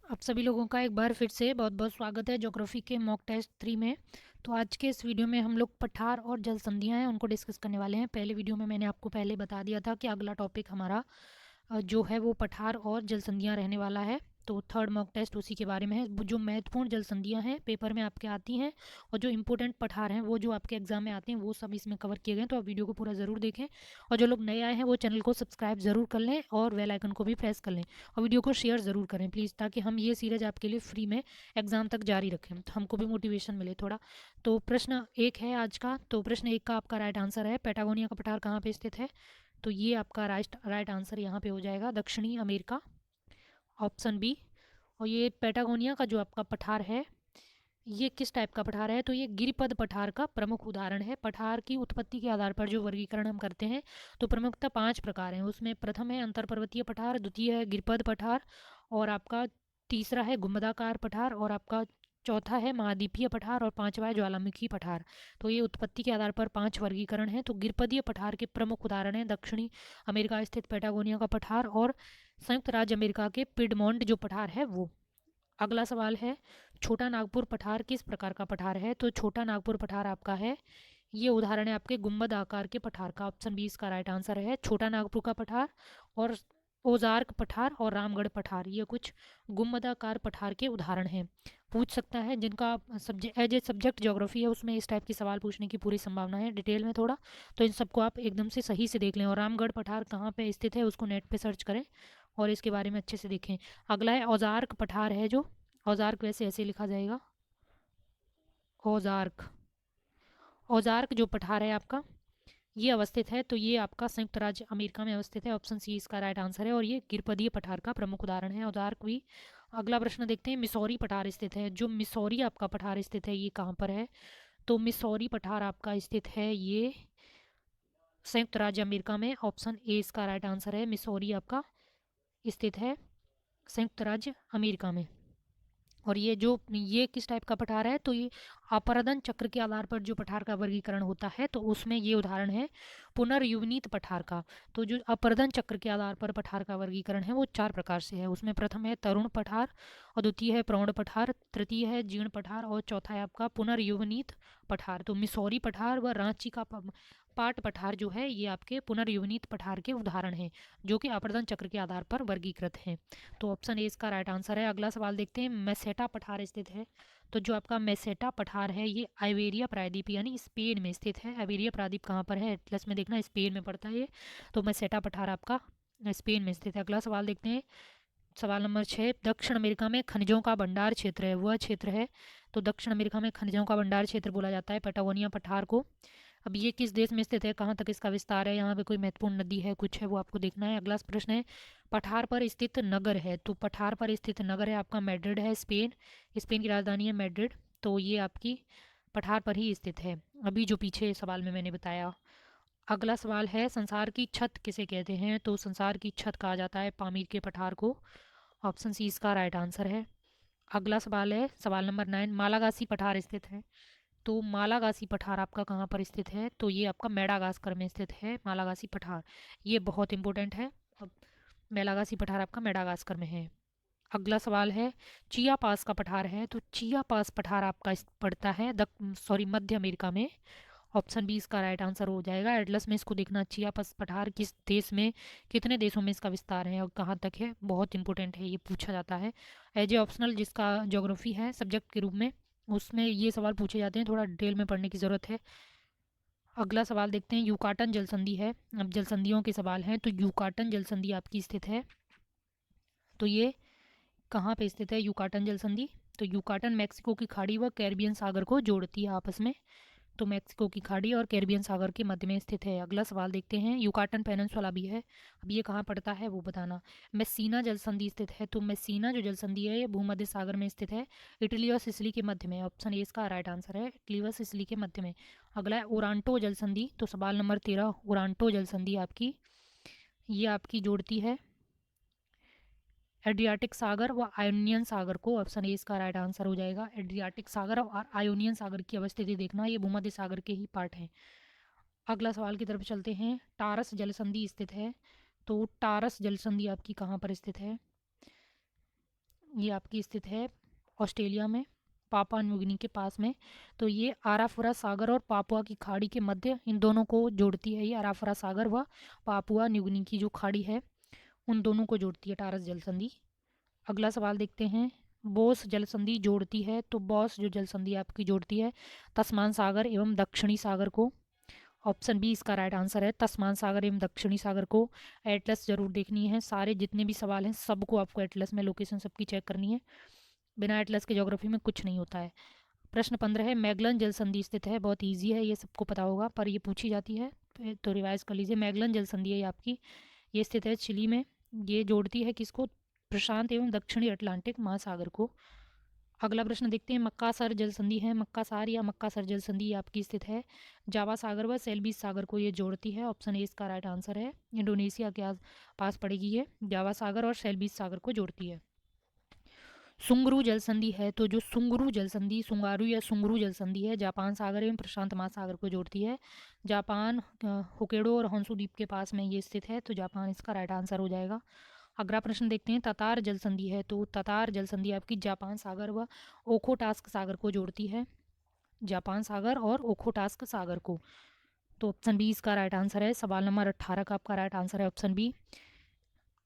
आप सभी लोगों का एक बार फिर से बहुत बहुत स्वागत है ज्योग्राफी के मॉक टेस्ट 3 में। तो आज के इस वीडियो में हम लोग पठार और जल संधियाँ हैं उनको डिस्कस करने वाले हैं। पहले वीडियो में मैंने आपको पहले बता दिया था कि अगला टॉपिक हमारा जो है वो पठार और जल संधियाँ रहने वाला है। तो थर्ड मॉक टेस्ट उसी के बारे में है। जो महत्वपूर्ण जल संधियाँ हैं पेपर में आपके आती हैं और जो इंपॉर्टेंट पठार हैं वो जो आपके एग्जाम में आते हैं वो सब इसमें कवर किए गए हैं। तो आप वीडियो को पूरा ज़रूर देखें और जो लोग नए आए हैं वो चैनल को सब्सक्राइब ज़रूर कर लें और बेल आइकन को भी प्रेस कर लें और वीडियो को शेयर ज़रूर करें प्लीज़, ताकि हम ये सीरीज आपके लिए फ्री में एग्ज़ाम तक जारी रखें तो हमको भी मोटिवेशन मिले थोड़ा। तो प्रश्न एक है आज का। तो प्रश्न एक का आपका राइट आंसर है पैटागोनिया का पठार कहाँ पे स्थित है। तो ये आपका राइट आंसर यहाँ पे हो जाएगा दक्षिणी अमेरिका, ऑप्शन बी। और ये पैटागोनिया का जो आपका पठार है ये किस टाइप का पठार है, तो ये गिरिपद पठार का प्रमुख उदाहरण है। पठार की उत्पत्ति के आधार पर जो वर्गीकरण हम करते हैं तो प्रमुखतः 5 प्रकार हैं। उसमें प्रथम है अंतर पर्वतीय पठार, द्वितीय है गिरिपद पठार, और आपका तीसरा है गुंबदाकार पठार, और आपका चौथा है महाद्वीपीय पठार, और पांचवा है ज्वालामुखी पठार। तो ये उत्पत्ति के आधार पर 5 वर्गीकरण हैं। तो गिरपदीय पठार के प्रमुख उदाहरण हैं दक्षिणी अमेरिका स्थित पैटागोनिया का पठार और संयुक्त राज्य अमेरिका के पिडमोंट जो पठार है वो। अगला सवाल है छोटा नागपुर पठार किस प्रकार का पठार है। तो छोटा नागपुर पठार आपका है, ये उदाहरण है आपके गुंबद आकार के पठार का। ऑप्शन 20 का राइट आंसर है छोटा नागपुर का पठार। और ओजार्क पठार और रामगढ़ पठार ये कुछ गुंबदाकार पठार के उदाहरण हैं। पूछ सकता है जिनका subject as a subject geography है उसमें इस टाइप की सवाल पूछने की पूरी संभावना है डिटेल में थोड़ा। तो इन सबको आप एकदम से सही से देख लें। और रामगढ़ पठार कहाँ पे स्थित है उसको नेट पे सर्च करें और इसके बारे में अच्छे से देखें। अगला है औजार्क पठार है जो, औजार्क वैसे ऐसे लिखा जाएगा औजार्क। औजार्क जो पठार है आपका ये अवस्थित है, तो ये आपका संयुक्त राज्य अमेरिका में अवस्थित है। ऑप्शन सी इसका राइट आंसर है और ये गिरपदीय पठार का प्रमुख उदाहरण है औजार्क भी। अगला प्रश्न देखते हैं मिसौरी पठार स्थित है। जो मिसौरी आपका पठार स्थित है ये कहाँ पर है। तो मिसौरी पठार आपका स्थित है ये संयुक्त राज्य अमेरिका में। ऑप्शन ए इसका राइट आंसर है मिसौरी आपका स्थित है संयुक्त राज्य अमेरिका में। और ये किस टाइप का पठार है, तो ये अपरदन चक्र के आधार पर जो पठार का वर्गीकरण होता है तो उसमें ये उदाहरण है पुनर्युवनित पठार का। तो जो अपरदन चक्र के आधार पर पठार का वर्गीकरण है वो 4 प्रकार से है। उसमें प्रथम है तरुण पठार, और द्वितीय है प्रौढ़ पठार, तृतीय है जीर्ण पठार, और चौथा है आपका पुनर्युवनित पठार। तो मिसौरी पठार व रांची का पाट पठार जो है ये आपके पुनर्युवनित पठार के उदाहरण हैं जो कि अपरदन चक्र के आधार पर वर्गीकृत हैं। तो ऑप्शन ए इसका राइट आंसर है। अगला सवाल देखते हैं मेसेटा पठार स्थित है। तो जो आपका मेसेटा पठार है ये आइबेरिया प्रायद्वीप यानी स्पेन में स्थित है। आइबेरिया प्रायद्वीप कहाँ पर है, एटलस में देखना स्पेन में पड़ता है ये। तो मेसेटा पठार आपका स्पेन में स्थित है। अगला सवाल देखते हैं सवाल नंबर 6। दक्षिण अमेरिका में खनिजों का भंडार क्षेत्र है वह क्षेत्र है। तो दक्षिण अमेरिका में खनिजों का भंडार क्षेत्र बोला जाता है पैटागोनिया पठार को। अब ये किस देश में स्थित है, कहाँ तक इसका विस्तार है, यहाँ पे कोई महत्वपूर्ण नदी है कुछ है वो आपको देखना है। अगला प्रश्न है पठार पर स्थित नगर है। तो पठार पर स्थित नगर है आपका मैड्रिड है, स्पेन। स्पेन की राजधानी है मैड्रिड। तो ये आपकी पठार पर ही स्थित है, अभी जो पीछे सवाल में मैंने बताया। अगला सवाल है संसार की छत किसे कहते हैं। तो संसार की छत कहा जाता है पामीर के पठार को। ऑप्शन सी इसका राइट आंसर है। अगला सवाल है सवाल नंबर 9। मालागासी पठार स्थित है। तो मालागासी पठार आपका कहाँ पर स्थित है, तो ये आपका मेडागास्कर में स्थित है मालागासी पठार। ये बहुत इंपॉर्टेंट है। अब मेलागासी पठार आपका मेडागास्कर में है। अगला सवाल है चिया पास का पठार है। तो चिया पास पठार आपका पड़ता है मध्य अमेरिका में। ऑप्शन बी इसका राइट आंसर हो जाएगा। एटलस में इसको देखना चिया पास पठार किस देश में, कितने देशों में इसका विस्तार है और कहाँ तक है, बहुत इंपॉर्टेंट है ये पूछा जाता है एज ए ऑप्शनल जिसका ज्योग्राफी है सब्जेक्ट के रूप में। उसमें ये सवाल पूछे जाते हैं, थोड़ा डिटेल में पढ़ने की ज़रूरत है। अगला सवाल देखते हैं यूकाटन जल संधि है। अब जल संधियों के सवाल हैं। तो यूकाटन जल संधि आपकी स्थित है, तो ये कहाँ पे स्थित है यूकाटन जल संधि। तो यूकाटन मैक्सिको की खाड़ी व कैरिबियन सागर को जोड़ती है आपस में। तो मैक्सिको की खाड़ी और कैरिबियन सागर के मध्य में स्थित है। अगला सवाल देखते हैं यूकाटन पेनिनसुला भी है, अब ये कहाँ पड़ता है वो बताना। मेसीना जल संधि स्थित है। तो मेसीना जो जल संधि है ये भूमध्य सागर में स्थित है, इटली और सिसिली के मध्य में। ऑप्शन ए इसका राइट आंसर है, इटली व सिसिली के मध्य में। अगला है ओरांटो जल संधि। तो सवाल नंबर 13 ओरांटो जल संधि आपकी ये आपकी जोड़ती है एड्रियाटिक सागर व आयोनियन सागर को। ऑप्शन ए इसका राइट आंसर हो जाएगा। एड्रियाटिक सागर और आयोनियन सागर की अवस्थिति देखना, ये भूमध्य सागर के ही पार्ट हैं। अगला सवाल की तरफ चलते हैं टारस जल संधि स्थित है। तो टारस जल संधि आपकी कहाँ पर स्थित है, ये आपकी स्थित है ऑस्ट्रेलिया में, पापुआ न्यू गिनी के पास में। तो ये आराफुरा सागर और पापुआ की खाड़ी के मध्य इन दोनों को जोड़ती है। ये आराफुरा सागर व पापुआ न्यू गिनी की जो खाड़ी है उन दोनों को जोड़ती है टारस जल संधि। अगला सवाल देखते हैं, बोस जल संधि जोड़ती है, तो बॉस जो जल संधि आपकी जोड़ती है तस्मान सागर एवं दक्षिणी सागर को। ऑप्शन बी इसका राइट आंसर है, तस्मान सागर एवं दक्षिणी सागर को। एटलस जरूर देखनी है, सारे जितने भी सवाल हैं सबको आपको एटलस में लोकेशन सबकी चेक करनी है, बिना एटलस के ज्योग्राफी में कुछ नहीं होता है। प्रश्न 15 है, मैगलन जल संधि स्थित है, बहुत ईजी है, ये सबको पता होगा, पर ये पूछी जाती है तो रिवाइज कर लीजिए। मैगलन जल संधि है आपकी, ये स्थित है चिली में। ये जोड़ती है किसको, प्रशांत एवं दक्षिणी अटलांटिक महासागर को। अगला प्रश्न देखते हैं, मक्कासर जल संधि है, मक्कासार या मक्कासर जल संधि आपकी स्थित है जावा सागर व सेल्बीज सागर को ये जोड़ती है। ऑप्शन ए इसका राइट आंसर है, इंडोनेशिया के पास पड़ेगी ये, जावा सागर और सेल्बीज सागर को जोड़ती है। सुंगरू जल संधि है, तो जो सुंगरू जल संधि, सुंगारू या सुंगरू जल संधि है, जापान सागर एवं प्रशांत महासागर को जोड़ती है। जापान होकेडो और हॉन्शू द्वीप के पास में ये स्थित है, तो जापान इसका राइट आंसर हो जाएगा। अगला प्रश्न देखते हैं, ततार जल संधि है, तो ततार जल संधि आपकी जापान सागर व ओखोटास्क सागर को जोड़ती है, जापान सागर और ओखोटास्क सागर को। तो ऑप्शन बी इसका राइट आंसर है, सवाल नंबर 18 का आपका राइट आंसर है ऑप्शन बी।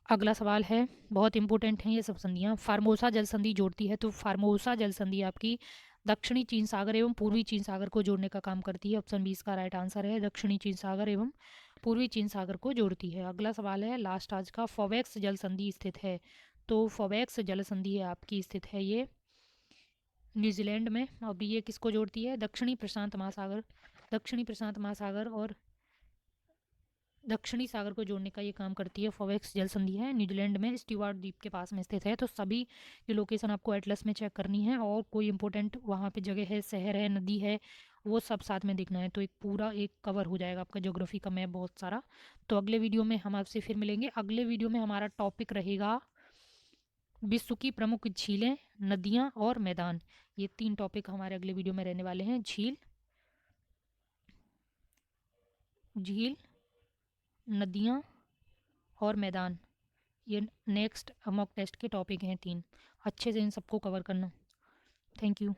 अगला सवाल है, बहुत इंपॉर्टेंट है ये सब संधियाँ, फार्मोसा जल संधि जोड़ती है, तो फार्मोसा जल संधि आपकी दक्षिणी चीन सागर एवं पूर्वी चीन सागर को जोड़ने का काम करती है। ऑप्शन बी इसका राइट आंसर है, दक्षिणी चीन सागर एवं पूर्वी चीन सागर को जोड़ती है। अगला सवाल है लास्ट आज का, फोवेक्स जल संधि स्थित है, तो फोवेक्स जल संधि है आपकी स्थित है ये न्यूजीलैंड में। अभी ये किसको जोड़ती है, दक्षिणी प्रशांत महासागर, दक्षिणी प्रशांत महासागर और दक्षिणी सागर को जोड़ने का ये काम करती है। फोवेक्स जल संधि है, न्यूजीलैंड में स्टीवार्ट द्वीप के पास में स्थित है। तो सभी ये लोकेशन आपको एटलस में चेक करनी है, और कोई इंपॉर्टेंट वहाँ पे जगह है, शहर है, नदी है, वो सब साथ में देखना है, तो एक पूरा एक कवर हो जाएगा आपका ज्योग्राफी का मैप बहुत सारा। तो अगले वीडियो में हम आपसे फिर मिलेंगे। अगले वीडियो में हमारा टॉपिक रहेगा विश्व की प्रमुख झीलें, नदियाँ और मैदान। ये 3 टॉपिक हमारे अगले वीडियो में रहने वाले हैं, झील, नदियाँ और मैदान। ये नेक्स्ट मॉक टेस्ट के टॉपिक हैं 3, अच्छे से इन सबको कवर करना। Thank you.